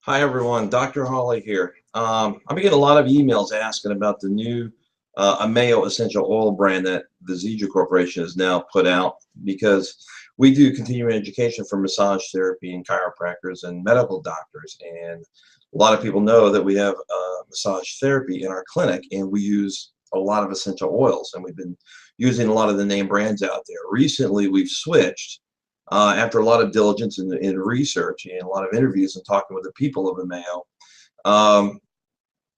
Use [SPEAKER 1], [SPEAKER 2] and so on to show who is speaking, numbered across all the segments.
[SPEAKER 1] Hi everyone, Dr. Hawley here. I've been getting a lot of emails asking about the new Ameo Essential Oil brand that the Zija Corporation has now put out, because we do continuing education for massage therapy and chiropractors and medical doctors, and a lot of people know that we have massage therapy in our clinic, and we use a lot of essential oils, and we've been using a lot of the name brands out there. Recently we've switched after a lot of diligence and research and a lot of interviews and talking with the people of Ameo.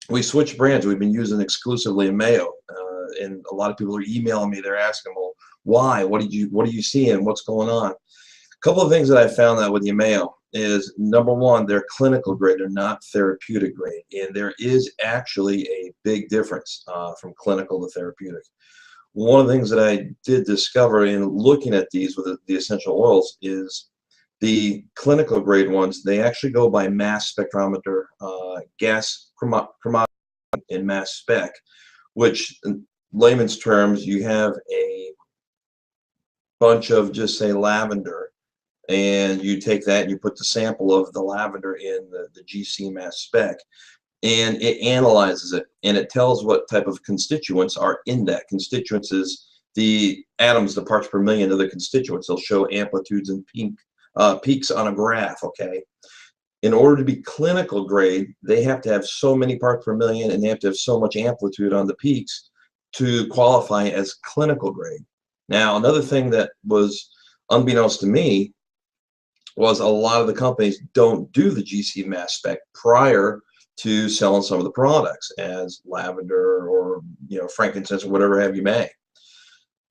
[SPEAKER 1] We switched brands. We've been using exclusively Ameo, and a lot of people are emailing me. They're asking, well, why? What are you seeing? What's going on? A couple of things that I found out with the Ameo is, number one, they're clinical grade. They're not therapeutic grade, and there is actually a big difference from clinical to therapeutic. One of the things that I did discover in looking at these with the essential oils is the clinical grade ones, they actually go by mass spectrometer, gas chromatography and mass spec, which in layman's terms, you have a bunch of, just say, lavender, and you take that and you put the sample of the lavender in the GC mass spec, and it analyzes it, and it tells what type of constituents are in that. Constituents is the atoms, the parts per million of the constituents. They'll show amplitudes and peaks on a graph, okay? In order to be clinical grade, they have to have so many parts per million, and they have to have so much amplitude on the peaks to qualify as clinical grade. Now, another thing that was unbeknownst to me was a lot of the companies don't do the GC mass spec prior to selling some of the products as lavender or frankincense or whatever have you may.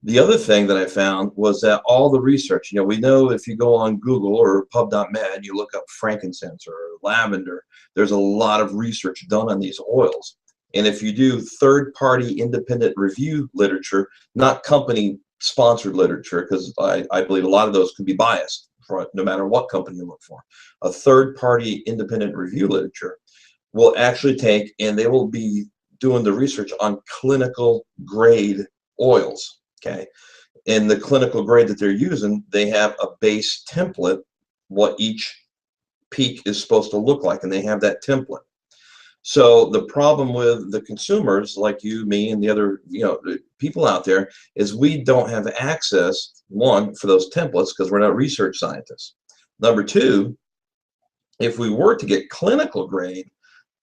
[SPEAKER 1] The other thing that I found was that all the research, we know if you go on Google or pub.med, you look up frankincense or lavender, there's a lot of research done on these oils. And if you do third-party independent review literature, not company-sponsored literature, because I believe a lot of those can be biased no matter what company you look for, a third-party independent review literature will actually take, and they will be doing the research on clinical grade oils, okay? In the clinical grade that they're using, they have a base template, what each peak is supposed to look like, and they have that template. So the problem with the consumers like you, me, and the other people out there is we don't have access, one, for those templates because we're not research scientists. Number two, if we were to get clinical grade,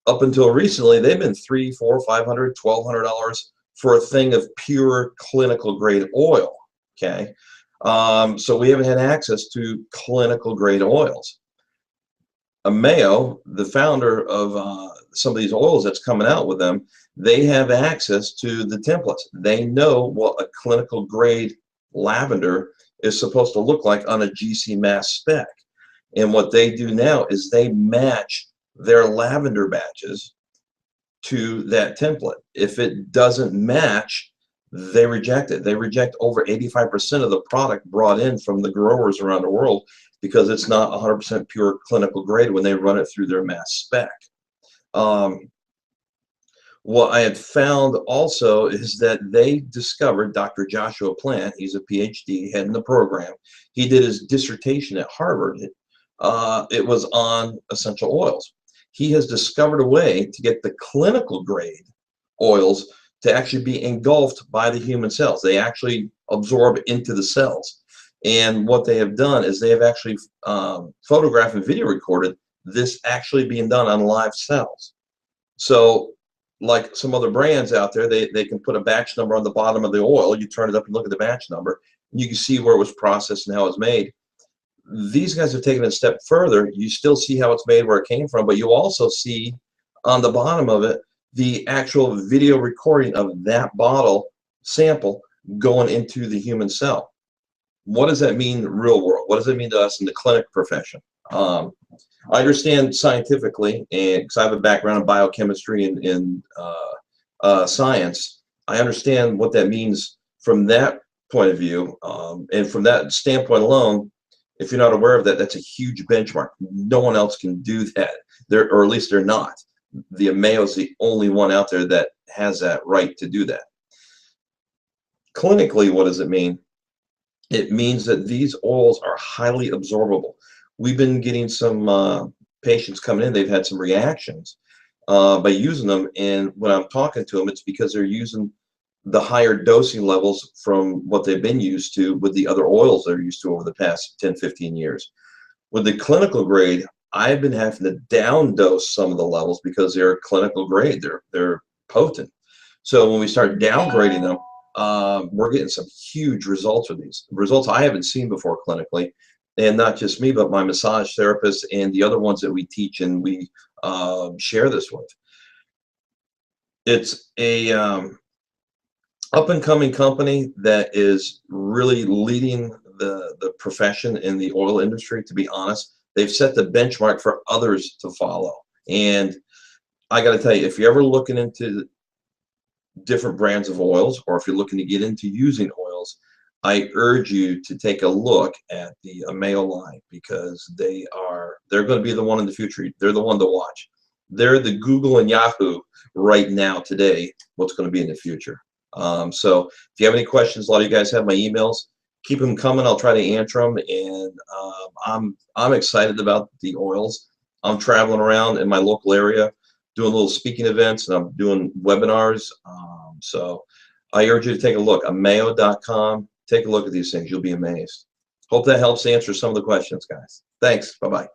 [SPEAKER 1] up until recently, they've been $300, $400, $500, $1,200 for a thing of pure clinical grade oil, okay? So we haven't had access to clinical grade oils. Ameo, the founder of some of these oils that's coming out with them, they have access to the templates. They know what a clinical grade lavender is supposed to look like on a GC mass spec. And what they do now is they match their lavender batches to that template. If it doesn't match, they reject it. They reject over 85% of the product brought in from the growers around the world because it's not 100% pure clinical grade when they run it through their mass spec. What I had found also is that they discovered, Dr. Joshua Plant, he's a PhD, head in the program, he did his dissertation at Harvard. It was on essential oils. He has discovered a way to get the clinical grade oils to actually be engulfed by the human cells. They actually absorb into the cells. And what they have done is they have actually photographed and video recorded this actually being done on live cells. So like some other brands out there, they can put a batch number on the bottom of the oil. You turn it up and look at the batch number, and you can see where it was processed and how it was made. These guys have taken it a step further. You still see how it's made, where it came from, but you also see on the bottom of it the actual video recording of that bottle sample going into the human cell. What does that mean in the real world? What does it mean to us in the clinic profession? I understand scientifically, and because I have a background in biochemistry and science, I understand what that means from that point of view, and from that standpoint alone. If you're not aware of that, that's a huge benchmark. No one else can do that. Or at least they're not. The Ameo is the only one out there that has that right to do that. Clinically, what does it mean? It means that these oils are highly absorbable. We've been getting some patients coming in, they've had some reactions by using them. And when I'm talking to them, it's because they're using the higher dosing levels from what they've been used to with the other oils they're used to over the past 10, 15 years. With the clinical grade, I've been having to down dose some of the levels because they're clinical grade. They're potent. So when we start downgrading them, we're getting some huge results with these results I haven't seen before clinically, and not just me, but my massage therapist and the other ones that we teach and we share this with. It's a up and coming company that is really leading the profession in the oil industry. To be honest, they've set the benchmark for others to follow. And I got to tell you, if you're ever looking into different brands of oils, or if you're looking to get into using oils, I urge you to take a look at the Ameo line, because they're going to be the one in the future. They're the one to watch. They're the Google and Yahoo right now today, what's going to be in the future. So if you have any questions, a lot of you guys have my emails. Keep them coming. I'll try to answer them. And I'm excited about the oils. I'm traveling around in my local area doing little speaking events, and I'm doing webinars. So I urge you to take a look. Ameo.com. Take a look at these things. You'll be amazed. Hope that helps answer some of the questions, guys. Thanks. Bye-bye.